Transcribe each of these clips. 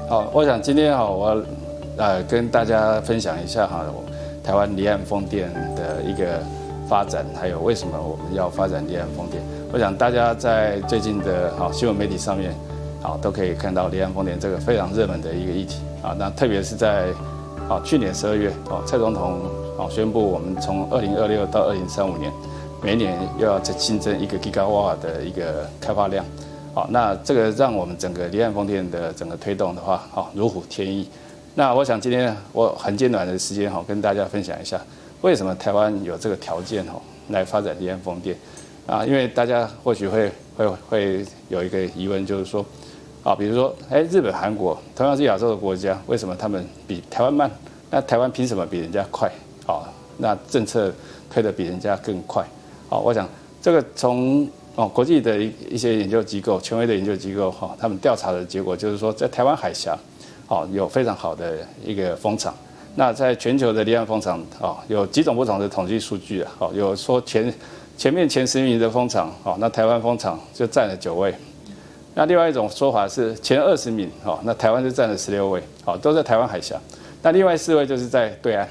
好，我想今天我跟大家分享一下台湾离岸风电的一个发展，还有为什么我们要发展离岸风电。我想大家在最近的新闻媒体上面都可以看到离岸风电这个非常热门的一个议题那特别是在去年12月蔡总统宣布我们从2026到2035年每年又要新增1个 gigawatt 的一个开发量。那这个让我们整个离岸风电的整个推动的话如虎添翼。那我想今天我很简短的时间跟大家分享一下，为什么台湾有这个条件来发展离岸风电因为大家或许会有一个疑问，就是说比如说日本、韩国同样是亚洲的国家，为什么他们比台湾慢？那台湾凭什么比人家快？那政策推得比人家更快？我想这个从国际的一些研究机构、权威的研究机构他们调查的结果就是说，在台湾海峡有非常好的一个风场。那在全球的离岸风场有几种不同的统计数据有说前面前10名的风场那台湾风场就占了9位。那另外一种说法是前20名那台湾就占了16位都在台湾海峡。那另外4位就是在对岸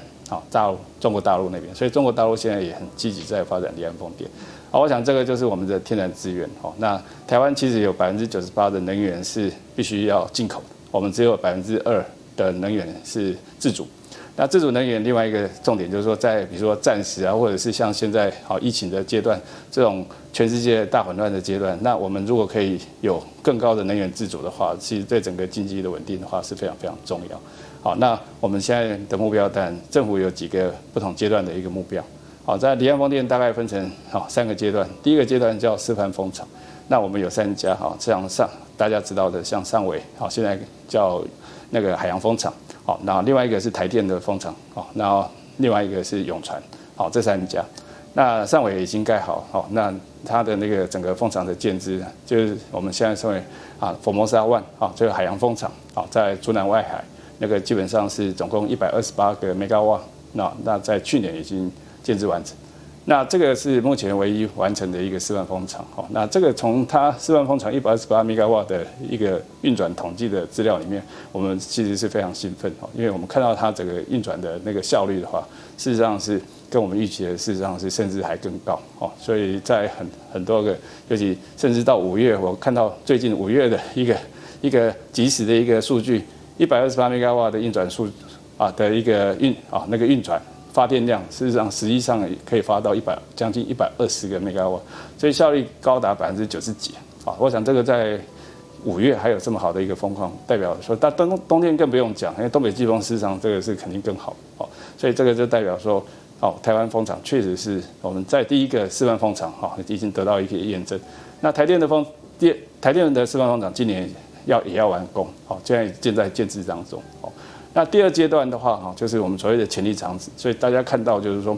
大陆中国大陆那边，所以中国大陆现在也很积极在发展离岸风电。我想这个就是我们的天然资源那台湾其实有98%的能源是必须要进口的，我们只有2%的能源是自主。那自主能源另外一个重点就是说，在比如说战时或者是像现在疫情的阶段，这种全世界大混乱的阶段，那我们如果可以有更高的能源自主的话，其实对整个经济的稳定的话是非常非常重要。那我们现在的目标，当然政府有几个不同阶段的一个目标。在离岸风电大概分成3个阶段。第一个阶段叫示范风场，那我们有3家像大家知道的像上尾现在叫那个海洋风场那另外一个是台电的风场然后另外一个是永传这3家。那上尾已经盖好那它的那个整个风场的建制就是我们现在称为Formosa One这个海洋风场在竹南外海，那个基本上是总共128个 megawatt， 那在去年已经建制完成。那这个是目前唯一完成的一个示范风场那这个从它示范风场128 megawatt 的一个运转统计的资料里面，我们其实是非常兴奋因为我们看到它整个运转的那个效率的话，事实上是跟我们预期的事实上是甚至还更高所以在很多个，尤其甚至到5月，我看到最近5月的一个即时的一个数据，128 megawatt 的运转数的一个那个运转发电量，事实际上可以发到将近120个 megawatt， 所以效率高达90%几我想这个在5月还有这么好的一个风况，代表说，但冬天更不用讲，因为东北季风事实上这个是肯定更好所以这个就代表说台湾风场确实是我们在第一个示范风场已经得到一个验证。那台电的示范风场今年也要完工现在正在建制当中那第2阶段的话就是我们所谓的潜力场址。所以大家看到就是说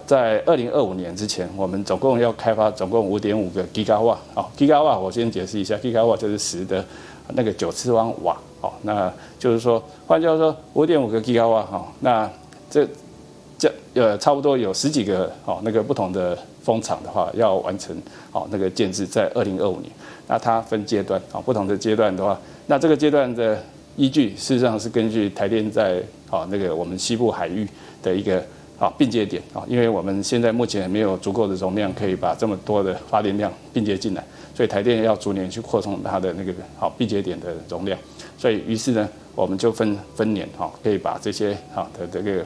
在2025年之前，我们总共要开发总共5.5个 gigawatt gigawatt 我先解释一下 gigawatt 就是10的那个9次方瓦那就是说换句话说5.5个 gigawatt 那这差不多有10几个那个不同的风场的话要完成那个建制在2025年。那它分阶段不同的阶段的话，那这个阶段的依据事实上是根据台电在那个我们西部海域的一个并接点因为我们现在目前没有足够的容量可以把这么多的发电量并接进来，所以台电要逐年去扩充它的那个并接点的容量。所以于是呢，我们就分年可以把这些的这个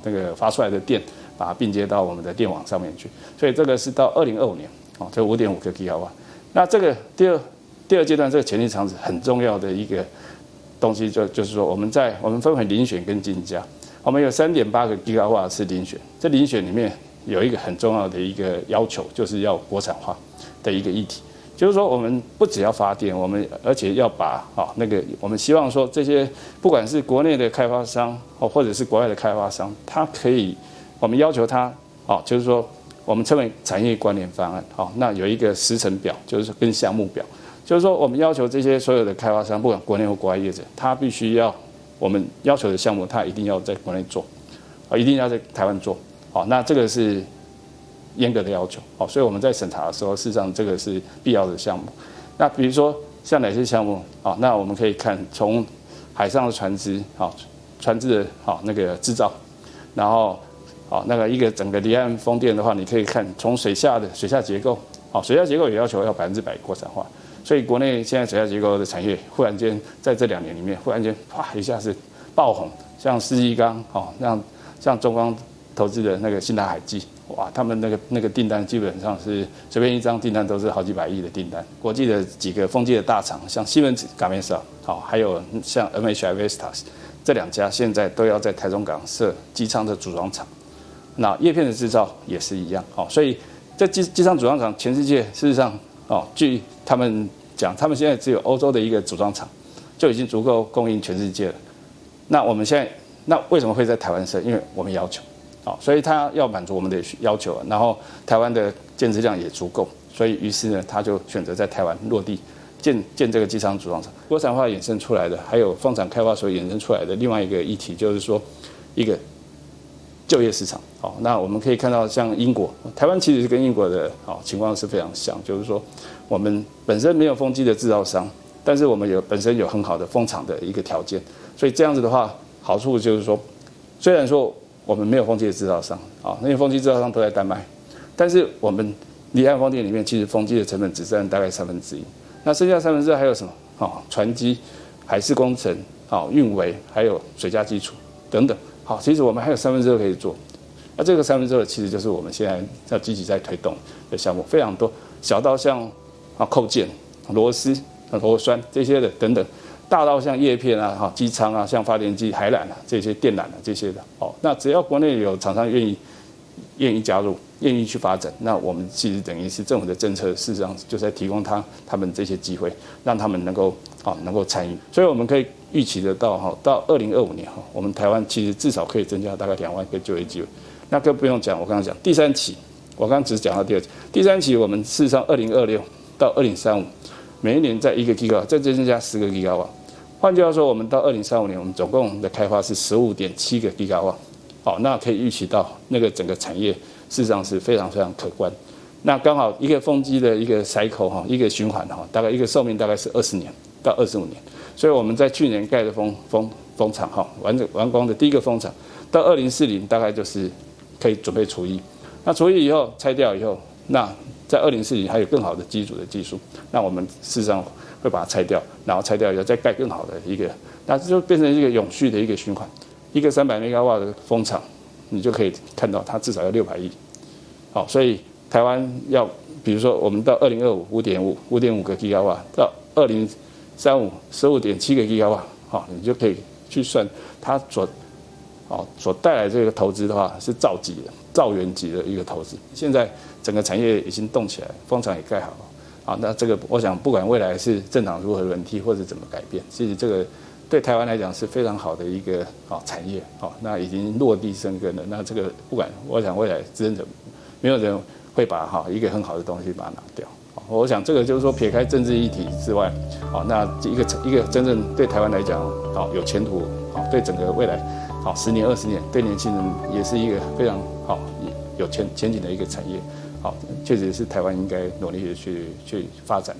那个发出来的电把它并接到我们的电网上面去。所以这个是到2025年这5.5个 gigawatt。那这个第二阶段这个潜力场址很重要的一个东西就是说，我们分为遴选跟竞价。我们有3.8个 gigawatt 是遴选，这遴选里面有一个很重要的一个要求，就是要国产化的一个议题。就是说，我们不只要发电，而且要把那个我们希望说这些不管是国内的开发商或者是国外的开发商，它可以我们要求它就是说我们称为产业关联方案那有一个时程表，就是跟项目表。就是说，我们要求这些所有的开发商，不管国内或国外业者，他必须要我们要求的项目，他一定要在国内做，一定要在台湾做。那这个是严格的要求所以我们在审查的时候，事实上这个是必要的项目。那比如说像哪些项目？好，那我们可以看从海上的船只，好，船只的好那个制造，然后好那个一个整个离岸风电的话，你可以看从水下结构，好，水下结构也要求要100%国产化，所以国内现在水下结构的产业忽然间在这2年里面，忽然间啪一下是爆红，像世纪钢，好，像中光投资的那个新达海技。哇，他们那个订单基本上是随便一张订单都是好几百亿的订单。国际的几个风机的大厂，像西门子、Gamesa， 好，还有像 MHI Vestas 这2家，现在都要在台中港设机舱的组装厂。那叶片的制造也是一样，好，所以在机舱组装厂，全世界事实上，哦，据他们讲，他们现在只有欧洲的一个组装厂就已经足够供应全世界了。那我们现在，那为什么会在台湾设？因为我们要求。好，所以他要满足我们的要求，然后台湾的建制量也足够，所以于是呢，他就选择在台湾落地建这个机舱组装厂。国产化衍生出来的，还有风场开发所衍生出来的另外一个议题，就是说一个就业市场。好，那我们可以看到，像英国、台湾其实跟英国的情况是非常像，就是说我们本身没有风机的制造商，但是我们本身有很好的风场的一个条件，所以这样子的话，好处就是说，虽然说我们没有风机的制造商，啊，那些风机制造商都在丹麦，但是我们离岸风电里面，其实风机的成本只占大概1/3，那剩下2/3还有什么？好，船机、海事工程、好运维，还有水下基础等等。好，其实我们还有2/3可以做。那这个2/3其实就是我们现在要积极在推动的项目，非常多，小到像扣件、螺丝、螺栓这些的等等。大到像叶片啊、机舱啊、像发电机、海缆啊这些电缆啊这些的，哦，那只要国内有厂商愿意加入、愿意去发展，那我们其实等于是政府的政策，事实上就在提供他们这些机会，让他们能够参与。所以我们可以预期得到到2025年我们台湾其实至少可以增加大概2万个就业机会。那更不用讲，我刚刚讲第3期，我刚刚只讲到第2期，第3期我们事实上2026到2035。每一年在1个 GW， 再增加10个 GW。换句话说，我们到2035年，我们总共的开发是15.7个 GW。好，那可以预期到那个整个产业事实上是非常非常可观。那刚好一个风机的一个 cycle 一个循环大概一个寿命大概是20年到25年。所以我们在去年盖的风场完工的第一个风场，到2040大概就是可以准备除役。那除役以后拆掉以后，那在2040还有更好的机组的技术，那我们事实上会把它拆掉，然后拆掉以后再盖更好的一个，那就变成一个永续的一个循环。一个300 MW 的风场，你就可以看到它至少要600亿。好，所以台湾要，比如说我们到2025 5.5个 GW， 到2035 15.7个 GW， 好，你就可以去算它所带来这个投资的话是兆元级的一个投资。现在整个产业已经动起来，风场也盖好了，啊，那这个我想不管未来是政党如何轮替或者怎么改变，其实这个对台湾来讲是非常好的一个产业，那已经落地生根了。那这个不管我想未来执政者没有人会把一个很好的东西把它拿掉。我想这个就是说撇开政治议题之外，那一个真正对台湾来讲有前途，对整个未来10年20年对年轻人也是一个非常有前景的一个产业，确实是台湾应该努力的去发展。